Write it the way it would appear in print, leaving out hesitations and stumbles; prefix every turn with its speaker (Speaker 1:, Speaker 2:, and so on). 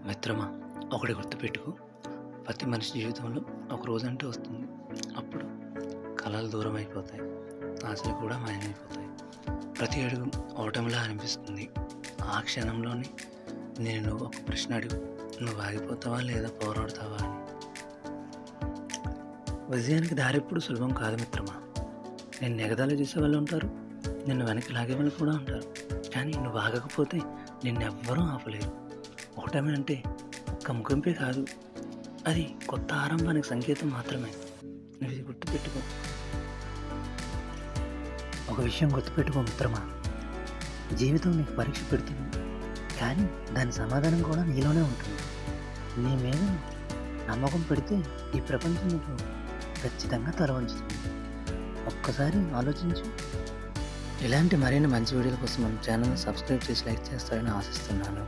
Speaker 1: మిత్రమా, ఒకటి గుర్తుపెట్టుకో. ప్రతి మనిషి జీవితంలో ఒక రోజంటూ వస్తుంది. అప్పుడు కలలు దూరం అయిపోతాయి. ఆశలు కూడా మాయమైపోతాయి. ప్రతి అడుగు ఓటమిలా అనిపిస్తుంది. ఆ క్షణంలోనే నువ్వు ఒక ప్రశ్న అడుగు. నువ్వు ఆగిపోతావా లేదా పోరాడతావా అని. విజయానికి దారి ఎప్పుడు సులభం కాదు మిత్రమా. నేను ఎగతాళి చేసే వాళ్ళు ఉంటారు, నిన్ను వెనక్కి లాగే వాళ్ళు కూడా ఉంటారు. కానీ నువ్వు ఆగకపోతే నిన్నెవ్వరూ ఆపలేరు. ఓటమి అంటే ఒక్క ముగింపే కాదు, అది కొత్త ఆరంభానికి సంకేతం మాత్రమే. నువ్వు ఇది గుర్తుపెట్టుకో. ఒక విషయం గుర్తుపెట్టుకో మిత్రమా, జీవితం నీకు పరీక్ష పెడుతుంది, కానీ దాని సమాధానం కూడా నీలోనే ఉంటుంది. నీ మీద నమ్మకం పెడితే ఈ ప్రపంచం నీకు ఖచ్చితంగా తల వంచుతుంది. ఒక్కసారి ఆలోచించు. ఇలాంటి మరిన్ని మంచి వీడియోల కోసం మన ఛానల్ని సబ్స్క్రైబ్ చేసి లైక్ చేస్తారని ఆశిస్తున్నాను.